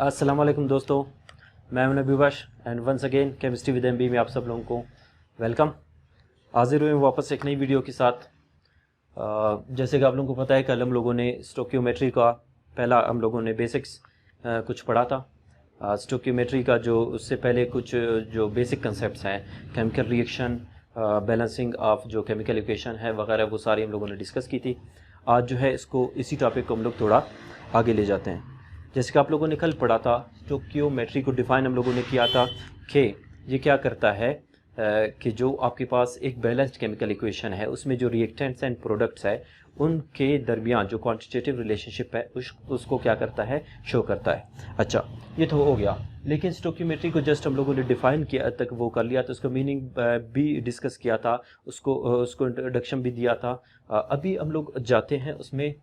अस्सलाम वालेकुम दोस्तों, मैं हूं नबी बश and once again chemistry with MB में आप सब लोगों को वेलकम। हाजिर हुए वापस एक नई वीडियो के साथ। जैसे कि आप लोगों को पता है, कल हम लोगों ने स्टोक्योमेट्री का पहला हम लोगों ने बेसिक्स कुछ पढ़ा था। स्टोक्योमेट्री का जो उससे पहले कुछ जो बेसिक कंसेप्ट्स हैं, केमिकल रिएक्शन, बैलेंसिंग ऑफ जो केमिकल इक्वेशन है वगैरह, वो सारी हम लोगों ने डिस्कस की थी। आज जो है इसको इसी टॉपिक को हम लोग थोड़ा आगे ले जाते हैं। जैसे कि आप लोगों ने कल पढ़ा था, स्टोक्योमेट्री को डिफाइन हम लोगों ने किया था कि ये क्या करता है कि जो आपके पास एक बैलेंस्ड केमिकल इक्वेशन है, उसमें जो रिएक्टेंट्स एंड प्रोडक्ट्स है उनके दरमियान जो क्वांटिटेटिव रिलेशनशिप है उसको क्या करता है, शो करता है। अच्छा, ये तो हो गया। लेकिन स्टोक्योमेट्री को जस्ट हम लोगों ने डिफाइन किया तक वो कर लिया था, उसका मीनिंग भी डिस्कस किया था, उसको इंट्रोडक्शन भी दिया था। अभी हम लोग जाते हैं उसमें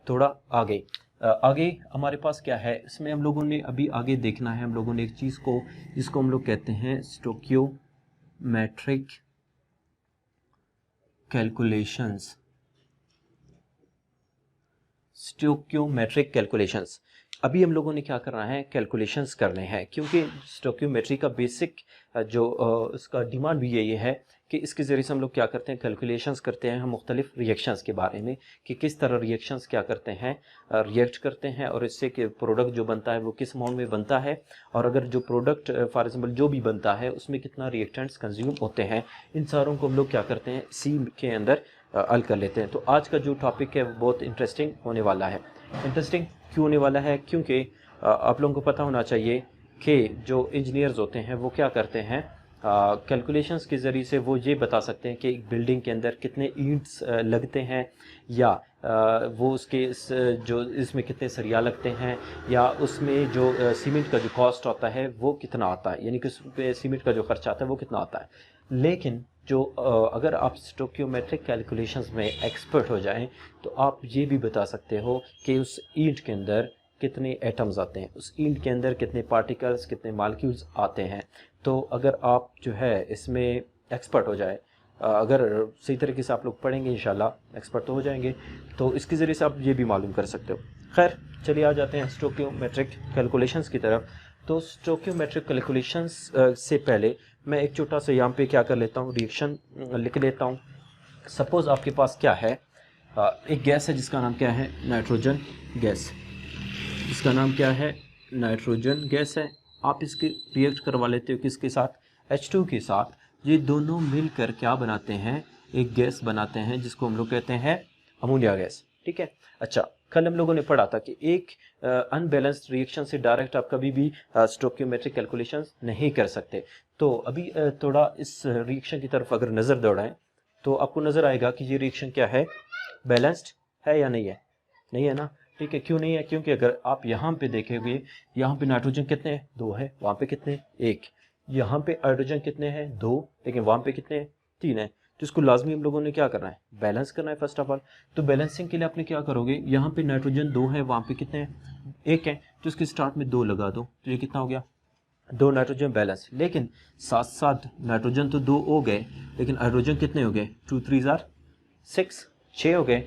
थोड़ा आगे। आगे हमारे पास क्या है, इसमें हम लोगों ने अभी आगे देखना है हम लोगों ने एक चीज़ को, जिसको हम लोग कहते हैं स्टोक्योमेट्रिक कैलकुलेशंस। स्टोक्योमेट्रिक कैलकुलेशंस अभी हम लोगों ने क्या करना है, कैलकुलेशंस करने हैं, क्योंकि स्टोक्योमेट्री का बेसिक जो उसका डिमांड भी यही है कि इसके ज़रिए से हम लोग क्या करते हैं, कैलकुलेशंस करते हैं हम मुख्तलिफ रिएक्शंस के बारे में कि किस तरह रिएक्शंस क्या करते हैं, रिएक्ट करते हैं, और इससे कि प्रोडक्ट जो बनता है वो किस अमाउंट में बनता है, और अगर जो प्रोडक्ट फॉर एग्जांपल जो भी बनता है उसमें कितना रिएक्टेंट्स कंज्यूम होते हैं, इन सारों को हम लोग क्या करते हैं सी के अंदर हल कर लेते हैं। तो आज का जो टॉपिक है वो बहुत इंटरेस्टिंग होने वाला है। इंटरेस्टिंग क्यों होने वाला है, क्योंकि आप लोगों को पता होना चाहिए कि जो इंजीनियर्स होते हैं वो क्या करते हैं, कैलकुलेशंस के ज़रिए से वो ये बता सकते हैं कि एक बिल्डिंग के अंदर कितने ईंट्स लगते हैं, या वो उसके जो इसमें कितने सरिया लगते हैं, या उसमें जो सीमेंट का जो कॉस्ट आता है वो कितना आता है, यानी कि उस पे सीमेंट का जो खर्चा आता है वो कितना आता है। लेकिन जो अगर आप स्टोक्योमेट्रिक कैलकुलेशंस में एक्सपर्ट हो जाएं तो आप ये भी बता सकते हो कि उस ईंट के अंदर कितने एटम्स आते हैं, उस ईंट के अंदर कितने पार्टिकल्स, कितने मॉलिक्यूल्स आते हैं। तो अगर आप जो है इसमें एक्सपर्ट हो जाए, अगर सही तरीके से आप लोग पढ़ेंगे इंशाल्लाह एक्सपर्ट तो हो जाएंगे, तो इसके ज़रिए से आप ये भी मालूम कर सकते हो। खैर चलिए आ जाते हैं स्टोक्योमेट्रिक कैलकुलेशंस की तरफ। तो स्टोक्योमेट्रिक कैलकुलेशंस से पहले मैं एक छोटा सा यहाँ पे क्या कर लेता हूँ, रिएक्शन लिख लेता हूँ। सपोज़ आपके पास क्या है, एक गैस है जिसका नाम क्या है, नाइट्रोजन गैस। इसका नाम क्या है, नाइट्रोजन गैस है। आप इसके रिएक्ट करवा लेते हो किसके साथ, H2 के साथ। ये दोनों मिलकर क्या बनाते हैं, एक गैस बनाते हैं जिसको हम लोग कहते हैं अमोनिया गैस। ठीक है। अच्छा, कल हम लोगों ने पढ़ा था कि एक अनबैलेंस्ड रिएक्शन से डायरेक्ट आप कभी भी स्टोक्योमेट्रिक कैलकुलेशंस नहीं कर सकते। तो अभी थोड़ा इस रिएक्शन की तरफ अगर नज़र दौड़ाएं तो आपको नज़र आएगा कि ये रिएक्शन क्या है, बैलेंस्ड है या नहीं है, नहीं है ना। ठीक है, क्यों नहीं है, क्योंकि अगर आप यहाँ पे देखेंगे, यहाँ पे नाइट्रोजन कितने हैं, 2 है, वहाँ पे कितने, 1। यहाँ पे हाइड्रोजन कितने हैं, 2, लेकिन वहाँ पे कितने हैं, 3 है। तो इसको लाजमी हम लोगों ने क्या करना है, बैलेंस करना है फर्स्ट ऑफ ऑल। तो बैलेंसिंग के लिए आपने क्या करोगे, यहाँ पे नाइट्रोजन 2 है, वहाँ पे कितने हैं, 1 है, तो इसके स्टार्ट में 2 लगा दो, तो ये कितना हो गया, 2 नाइट्रोजन बैलेंस। लेकिन साथ साथ नाइट्रोजन तो 2 हो गए, लेकिन हाइड्रोजन कितने हो गए, 2 3 6, 6 हो गए।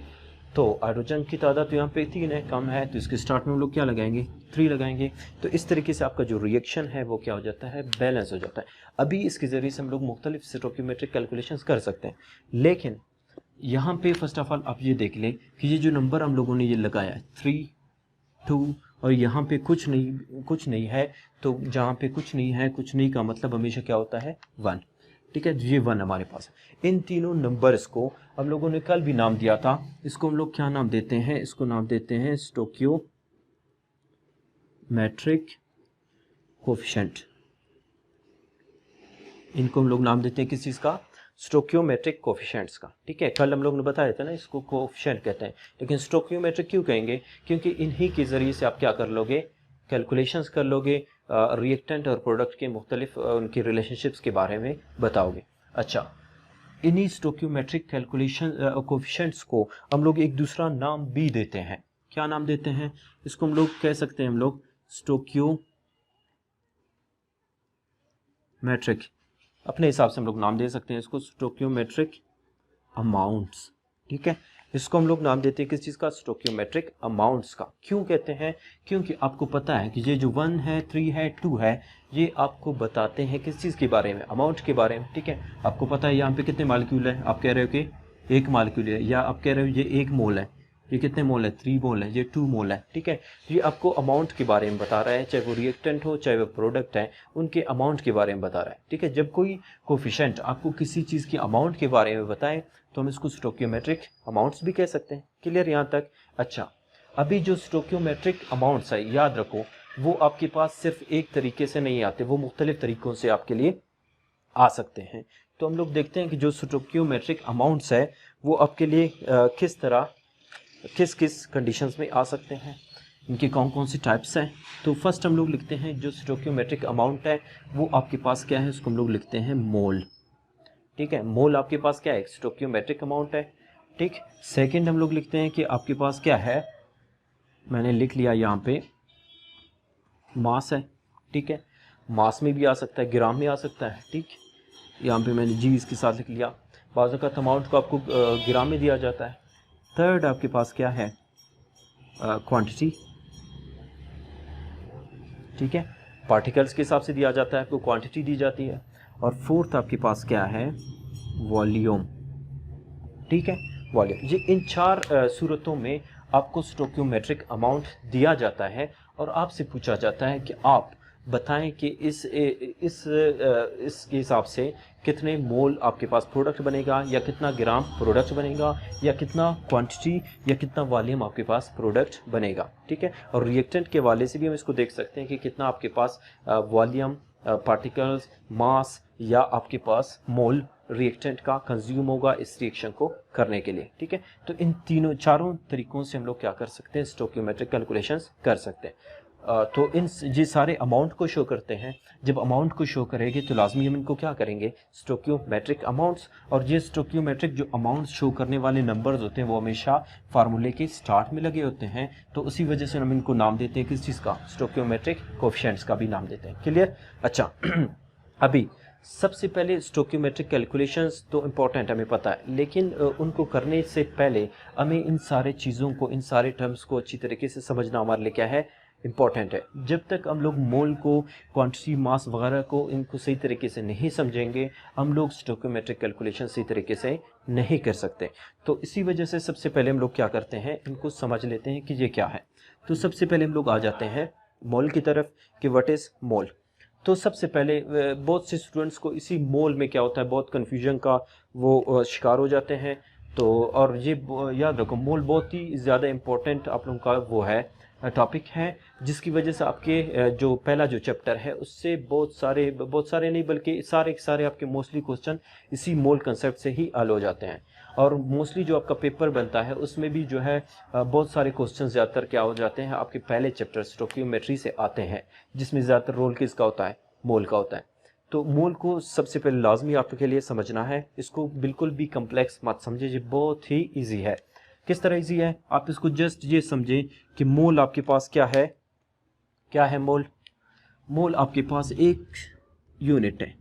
तो हाइड्रोजन की तादाद तो यहाँ पे 3 है, कम है, तो इसके स्टार्ट में हम लोग क्या लगाएंगे, 3 लगाएंगे। तो इस तरीके से आपका जो रिएक्शन है वो क्या हो जाता है, बैलेंस हो जाता है। अभी इसके ज़रिए से हम लोग मुख्तलिफ स्टोक्योमेट्रिक कैलकुलेशंस कर सकते हैं। लेकिन यहाँ पे फर्स्ट ऑफ ऑल आप ये देख लें कि ये जो नंबर हम लोगों ने ये लगाया है 3 2, और यहाँ पे कुछ नहीं है, तो जहाँ पे कुछ नहीं का मतलब हमेशा क्या होता है, 1। ठीक है, ये 1 हमारे पास है। इन तीनों नंबर्स को हम लोगों ने कल भी नाम दिया था, इसको हम लोग क्या नाम देते हैं, इसको नाम देते हैं स्टोक्योमेट्रिक कोफिशिएंट। इनको हम लोग नाम देते हैं किस चीज़ का, स्टोक्योमेट्रिक कोफिशिएंट्स का। ठीक है, कल हम लोग ने बताया था ना, इसको कोफिशिएंट कहते हैं, लेकिन स्टोक्योमेट्रिक क्यों कहेंगे, क्योंकि इन्हीं के ज़रिए से आप क्या कर लोगे, कैलकुलेशंस कर लोगे, रिएक्टेंट और प्रोडक्ट के मुख्तलिफ उनकी रिलेशनशिप्स के बारे में बताओगे। अच्छा, इन्हीं स्टोक्योमेट्रिक कैलकुलेशन कोफिशिएंट्स को हम लोग एक दूसरा नाम भी देते हैं। क्या नाम देते हैं, इसको हम लोग कह सकते हैं, हम लोग स्टोक्योमेट्रिक, अपने हिसाब से हम लोग नाम दे सकते हैं इसको स्टोक्योमेट्रिक अमाउंट्स। ठीक है, इसको हम लोग नाम देते हैं किस चीज़ का, स्टोकियोमेट्रिक अमाउंट्स का। क्यों कहते हैं, क्योंकि आपको पता है कि ये जो 1 है, 3 है, 2 है, ये आपको बताते हैं किस चीज़ के बारे में, अमाउंट के बारे में। ठीक है, आपको पता है यहाँ पे कितने मालिक्यूल है, आप कह रहे हो कि 1 मालिक्यूल है, या आप कह रहे हो ये 1 मोल है, ये कितने मोल है, 3 मोल है, ये 2 मोल है। ठीक है, ये आपको अमाउंट के बारे में बता रहा है, चाहे वो रिएक्टेंट हो चाहे वो प्रोडक्ट है, उनके अमाउंट के बारे में बता रहा है। ठीक है, जब कोई कोफिशिएंट आपको किसी चीज़ की अमाउंट के बारे में बताए तो हम इसको स्टोकियोमेट्रिक अमाउंट्स भी कह सकते हैं। क्लियर यहाँ तक? अच्छा, अभी जो स्टोकियोमेट्रिक अमाउंट्स है, याद रखो, वो आपके पास सिर्फ एक तरीके से नहीं आते, वो मुख्तलिफ तरीक़ों से आपके लिए आ सकते हैं। तो हम लोग देखते हैं कि जो स्टोकियोमेट्रिक अमाउंट्स है वो आपके लिए किस तरह, किस किस कंडीशंस में आ सकते हैं, इनके कौन कौन सी टाइप्स हैं। तो फर्स्ट हम लोग लिखते हैं जो स्टोकियोमेट्रिक अमाउंट है वो आपके पास क्या है, उसको हम लोग लिखते हैं मोल। ठीक है, मोल आपके पास क्या है, स्टोकियोमेट्रिक अमाउंट है। ठीक, सेकंड हम लोग लिखते हैं कि आपके पास क्या है, मैंने लिख लिया यहाँ पे मास है। ठीक है, मास में भी आ सकता है, ग्राम में आ सकता है। ठीक, यहाँ पे मैंने जी इसके साथ लिख लिया। बाज़ औक़ात अमाउंट को आपको ग्राम में दिया जाता है। थर्ड आपके पास क्या है, क्वांटिटी। ठीक है, पार्टिकल्स के हिसाब से दिया जाता है, आपको क्वांटिटी दी जाती है। और फोर्थ आपके पास क्या है, वॉल्यूम। ठीक है, वॉल्यूम। ये इन 4 सूरतों में आपको स्टोकियोमेट्रिक अमाउंट दिया जाता है और आपसे पूछा जाता है कि आप बताएं कि इसके हिसाब से कितने मोल आपके पास प्रोडक्ट बनेगा, या कितना ग्राम प्रोडक्ट बनेगा, या कितना क्वांटिटी या कितना वॉल्यूम आपके पास प्रोडक्ट बनेगा। ठीक है, और रिएक्टेंट के वाले से भी हम इसको देख सकते हैं कि कितना आपके पास वॉल्यूम, पार्टिकल्स, मास या आपके पास मोल रिएक्टेंट का कंज्यूम होगा इस रिएक्शन को करने के लिए। ठीक है, तो इन चारों तरीकों से हम लोग क्या कर सकते हैं, स्टोकियोमेट्रिक कैलकुलेशंस कर सकते हैं। तो इन ये सारे अमाउंट को शो करते हैं। जब अमाउंट को शो करेंगे तो लाजमी हम इनको क्या करेंगे, स्टोकियोमेट्रिक अमाउंट्स। और ये स्टोकियोमेट्रिक जो अमाउंट्स शो करने वाले नंबर्स होते हैं वो हमेशा फार्मूले के स्टार्ट में लगे होते हैं, तो उसी वजह से हम इनको नाम देते हैं किस चीज़ का, स्टोकियोमेट्रिक कोएफिशिएंट्स का भी नाम देते हैं। क्लियर? अच्छा अभी सबसे पहले स्टोकियोमेट्रिक कैलकुलेशंस तो इम्पॉर्टेंट हमें पता है, लेकिन उनको करने से पहले हमें इन सारे चीज़ों को, इन सारे टर्म्स को अच्छी तरीके से समझना हमारे लिए क्या है, इम्पॉर्टेंट है। जब तक हम लोग मोल को, क्वांटिटी, मास वगैरह को, इनको सही तरीके से नहीं समझेंगे, हम लोग स्टोकियोमेट्रिक कैलकुलेशन सही तरीके से नहीं कर सकते। तो इसी वजह से सबसे पहले हम लोग क्या करते हैं, इनको समझ लेते हैं कि ये क्या है। तो सबसे पहले हम लोग आ जाते हैं मोल की तरफ कि व्हाट इज़ मोल। तो सबसे पहले बहुत से स्टूडेंट्स को इसी मोल में क्या होता है, बहुत कन्फ्यूजन का वो शिकार हो जाते हैं। तो और ये याद रखो, मोल बहुत ही ज़्यादा इम्पोर्टेंट आप लोगों का वो है, टॉपिक है, जिसकी वजह से आपके जो पहला जो चैप्टर है उससे बहुत सारे नहीं बल्कि सारे आपके मोस्टली क्वेश्चन इसी मोल कंसेप्ट से ही हल हो जाते हैं। और मोस्टली जो आपका पेपर बनता है उसमें भी जो है बहुत सारे क्वेश्चन ज़्यादातर क्या हो जाते हैं, आपके पहले चैप्टर स्टोकियोमेट्री से आते हैं, जिसमें ज़्यादातर रोल किसका होता है, मोल का होता है। तो मोल को सबसे पहले लाजमी आपके लिए समझना है, इसको बिल्कुल भी कम्प्लेक्स मत समझिए, ये बहुत ही ईजी है। किस तरह इजी है, आप इसको जस्ट ये समझें कि मोल आपके पास क्या है, क्या है मोल। मोल आपके पास एक यूनिट है,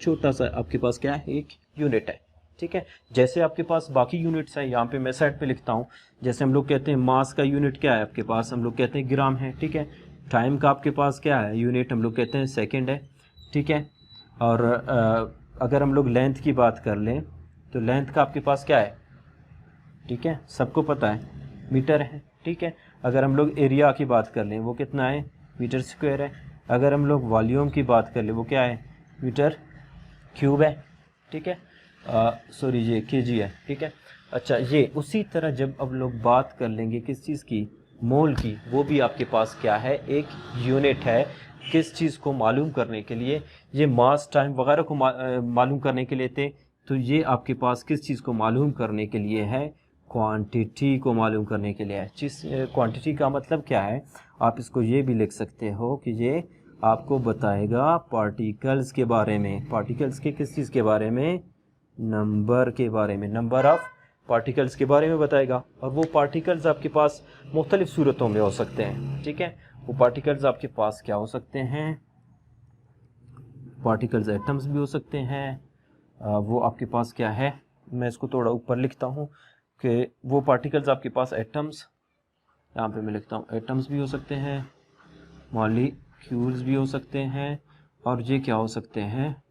छोटा सा आपके पास क्या है, एक यूनिट है। ठीक है, जैसे आपके पास बाकी यूनिट्स हैं, यहाँ पे मैं साइड पे लिखता हूँ। जैसे हम लोग कहते हैं मास का यूनिट क्या है आपके पास, हम लोग कहते हैं ग्राम है। ठीक है, टाइम का आपके पास क्या है यूनिट, हम लोग कहते हैं सेकेंड है। ठीक है, और अगर हम लोग लेंथ की बात कर लें तो लेंथ का आपके पास क्या है, ठीक है, सबको पता है, मीटर है। ठीक है, अगर हम लोग एरिया की बात कर लें वो कितना है, मीटर स्क्वायर है। अगर हम लोग वॉल्यूम की बात कर लें वो क्या है, मीटर क्यूब है। ठीक है, सॉरी ये केजी है। ठीक है, अच्छा ये उसी तरह जब अब लोग बात कर लेंगे किस चीज़ की, मोल की, वो भी आपके पास क्या है, एक यूनिट है। किस चीज़ को मालूम करने के लिए, ये मास, टाइम वगैरह को मालूम करने के लिए थे, तो ये आपके पास किस चीज़ को मालूम करने के लिए है, क्वांटिटी को मालूम करने के लिए है। चीज़ क्वांटिटी का मतलब क्या है, आप इसको ये भी लिख सकते हो कि ये आपको बताएगा पार्टिकल्स के बारे में। पार्टिकल्स के किस चीज़ के बारे में, नंबर के बारे में, नंबर ऑफ पार्टिकल्स के बारे में बताएगा। और वो पार्टिकल्स आपके पास मुख्तलिफ सूरतों में हो सकते हैं। ठीक है, वो पार्टिकल्स आपके पास क्या हो सकते हैं, पार्टिकल्स एटम्स भी हो सकते हैं। वो आपके पास क्या है, मैं इसको थोड़ा ऊपर लिखता हूँ कि वो पार्टिकल्स आपके पास एटम्स, यहाँ पे मैं लिखता हूँ एटम्स भी हो सकते हैं, मॉलिक्यूल्स भी हो सकते हैं, और ये क्या हो सकते हैं,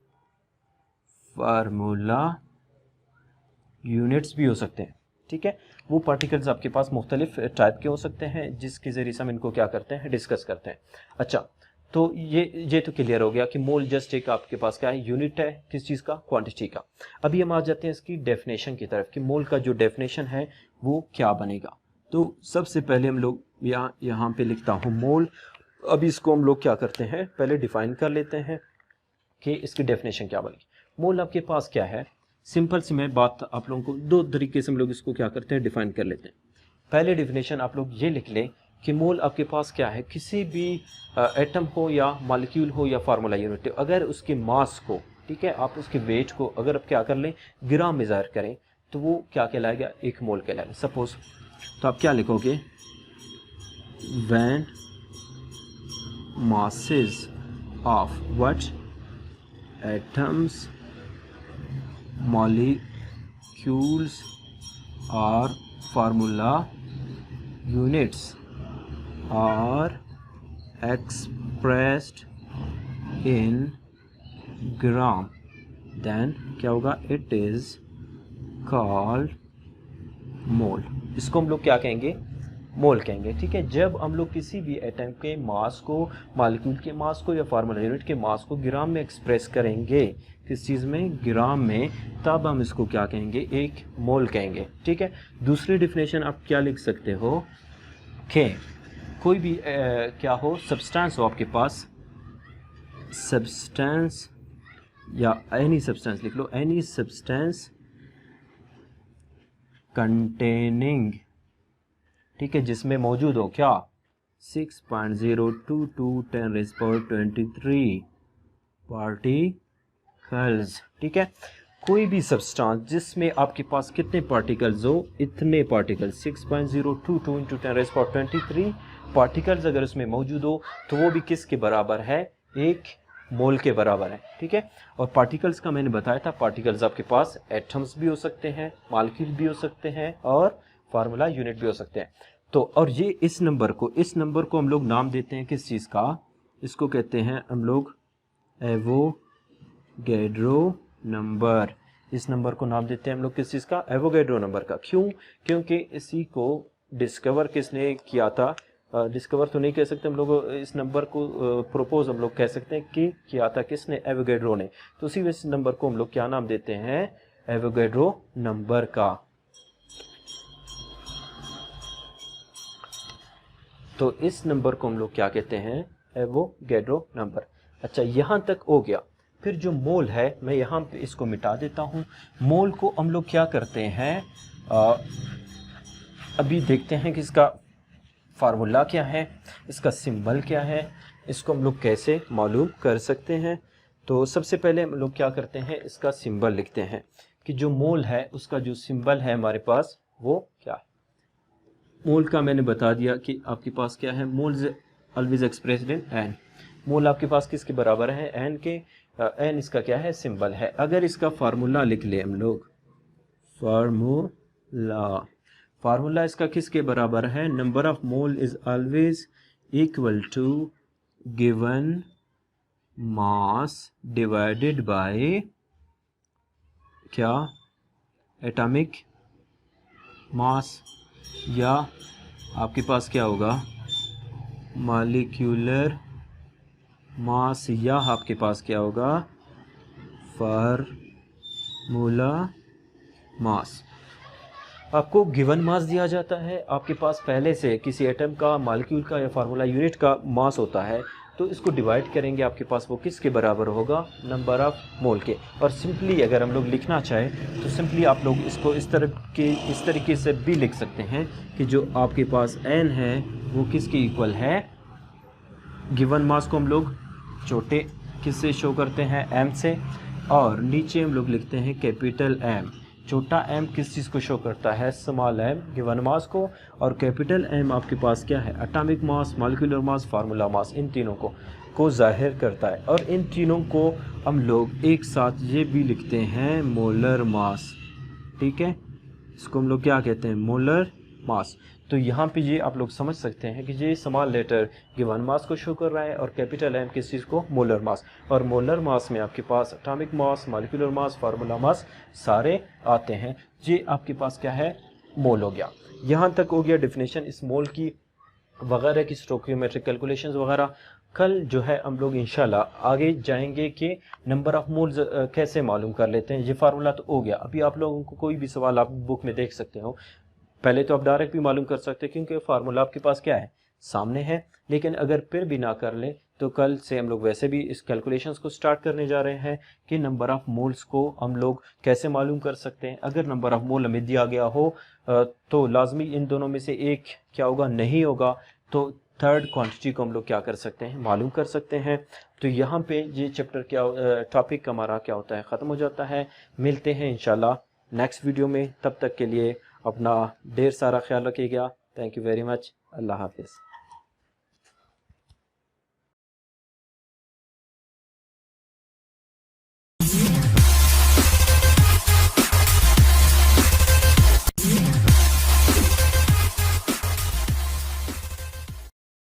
फार्मूला यूनिट्स भी हो सकते हैं। ठीक है, वो पार्टिकल्स आपके पास मुख्तलिफ टाइप के हो सकते हैं जिसके ज़रिए से हम इनको क्या करते हैं, डिस्कस करते हैं। अच्छा, तो ये तो क्लियर हो गया कि मोल जस्ट एक आपके पास क्या है, यूनिट है, किस चीज़ का, क्वांटिटी का। अभी हम आ जाते हैं इसकी डेफिनेशन की तरफ कि मोल का जो डेफिनेशन है वो क्या बनेगा। तो सबसे पहले हम लोग यहाँ पे लिखता हूँ मोल। अभी इसको हम लोग क्या करते हैं, पहले डिफाइन कर लेते हैं कि इसकी डेफिनेशन क्या बनेगी। मोल आपके पास क्या है, सिंपल सी मैं बात आप लोगों को दो तरीके से हम लोग इसको क्या करते हैं, डिफाइन कर लेते हैं। पहले डेफिनेशन आप लोग ये लिख लें कि मोल आपके पास क्या है, किसी भी एटम हो या मॉलिक्यूल हो या फार्मूला यूनिट हो, अगर उसके मास को, ठीक है, आप उसके वेट को अगर आप क्या कर लें, ग्राम में ज़ाहिर करें, तो वो क्या कहलाएगा, एक मोल कहलाएगा। सपोज तो आप क्या लिखोगे, when masses of what atoms, molecules or formula units are expressed in gram, then क्या होगा, it is called मोल। इसको हम लोग क्या कहेंगे, मोल कहेंगे। ठीक है, जब हम लोग किसी भी एटम के मास को, मॉलिक्यूल के मास को या फार्मूला यूनिट के मास को ग्राम में एक्सप्रेस करेंगे, किस चीज़ में, ग्राम में, तब हम इसको क्या कहेंगे, एक मोल कहेंगे। ठीक है, दूसरी डिफिनेशन आप क्या लिख सकते हो कि कोई भी क्या हो, सब्सटेंस हो आपके पास, सब्सटेंस या एनी सब्सटेंस लिख लो, एनी सब्सटेंस कंटेनिंग, ठीक है, जिसमें मौजूद हो क्या, 6.022 10⁻23 पार्टिकल्स। ठीक है, कोई भी सब्सटेंस जिसमें आपके पास कितने पार्टिकल्स हो, इतने पार्टिकल्स, 6.022 × 10⁻23 पार्टिकल्स अगर उसमें मौजूद हो तो वो भी किसके बराबर है, एक मोल के बराबर है। ठीक है, और पार्टिकल्स का मैंने बताया था, पार्टिकल्स आपके पास एटम्स भी हो सकते हैं, मॉलिक्यूल भी हो सकते हैं, और फार्मूला यूनिट भी हो सकते हैं। तो और ये इस नंबर को हम लोग नाम देते हैं किस चीज़ का, इसको कहते हैं हम लोग एवोगैड्रो नंबर। इस नंबर को नाम देते हैं हम लोग किस चीज़ का, एवोगैड्रो नंबर का। क्यों, क्योंकि इसी को डिस्कवर किसने किया था, डिस्कवर तो नहीं कह सकते हम लोग, इस नंबर को प्रोपोज हम लोग कह सकते हैं कि किया था किसने, एवोगैड्रो ने। तो उसी इस नंबर को हम लोग क्या नाम देते हैं, एवोगैड्रो नंबर का। तो इस नंबर को हम लोग क्या कहते हैं, एवोगैड्रो नंबर। अच्छा, यहाँ तक हो गया। फिर जो मोल है, मैं यहाँ पे इसको मिटा देता हूँ। मोल को हम लोग क्या करते हैं, अभी देखते हैं कि इसका फार्मूला क्या है, इसका सिंबल क्या है, इसको हम लोग कैसे मालूम कर सकते हैं। तो सबसे पहले हम लोग क्या करते हैं, इसका सिंबल लिखते हैं कि जो मोल है उसका जो सिंबल है हमारे पास वो क्या है। मोल का मैंने बता दिया कि आपके पास क्या है, mole is always expressed in N. Mole आपके पास किसके बराबर है, एन के। एन इसका क्या है, सिंबल है। अगर इसका फार्मूला लिख ले हम लोग, फार्मूला इसका किसके बराबर है, number of mole is always equal to given mass divided by क्या, एटॉमिक मास, या आपके पास क्या होगा, मॉलिक्यूलर मास, या आपके पास क्या होगा, फार्मूला मास। आपको गिवन मास दिया जाता है, आपके पास पहले से किसी एटम का, मॉलिक्यूल का या फार्मूला यूनिट का मास होता है, तो इसको डिवाइड करेंगे, आपके पास वो किसके बराबर होगा, नंबर ऑफ मोल के। और सिंपली अगर हम लोग लिखना चाहें तो सिंपली आप लोग इसको इस तरीके से भी लिख सकते हैं कि जो आपके पास n है वो किसके इक्वल है, गिवन मास को हम लोग छोटे किससे शो करते हैं, m से, और नीचे हम लोग लिखते हैं कैपिटल M। छोटा m किस चीज़ को शो करता है, स्मॉल m गिवन मास को, और कैपिटल M आपके पास क्या है, atomic mass, molecular mass, formula mass, इन तीनों को जाहिर करता है। और इन तीनों को हम लोग एक साथ ये भी लिखते हैं मोलर मास। ठीक है, इसको हम लोग क्या कहते हैं, मोलर मास। तो यहाँ पे ये आप लोग समझ सकते हैं कि ये स्मॉल लेटर गिवन मास को शो कर रहा है और कैपिटल एम किस चीज़ को, मोलर मास। और मोलर मास में आपके पास atomic mass, molecular mass, formula mass सारे आते हैं। ये आपके पास क्या है, मोल हो गया। यहाँ तक हो गया डेफिनेशन इस मोल की वगैरह की, स्टोइकियोमेट्रिक कैलकुलेशंस वगैरह। कल जो है हम लोग इंशाल्लाह आगे जाएंगे कि नंबर ऑफ मोल्स कैसे मालूम कर लेते हैं। ये फार्मूला तो हो गया। अभी आप लोगों को कोई भी सवाल आप बुक में देख सकते हो, पहले तो आप डायरेक्ट भी मालूम कर सकते हैं क्योंकि फार्मूला आपके पास क्या है, सामने है। लेकिन अगर फिर भी ना कर ले तो कल से हम लोग वैसे भी इस कैलकुलेशंस को स्टार्ट करने जा रहे हैं कि नंबर ऑफ मोल्स को हम लोग कैसे मालूम कर सकते हैं। अगर नंबर ऑफ मोल हमें दिया गया हो तो लाजमी इन दोनों में से एक क्या होगा, नहीं होगा, तो थर्ड क्वांटिटी को हम लोग क्या कर सकते हैं, मालूम कर सकते हैं। तो यहाँ पे ये चैप्टर क्या, टॉपिक हमारा क्या होता है, ख़त्म हो जाता है। मिलते हैं इंशाल्लाह नेक्स्ट वीडियो में। तब तक के लिए अपना ढेर सारा ख्याल रखिएगा। Thank you very much. अल्लाह हाफिज़।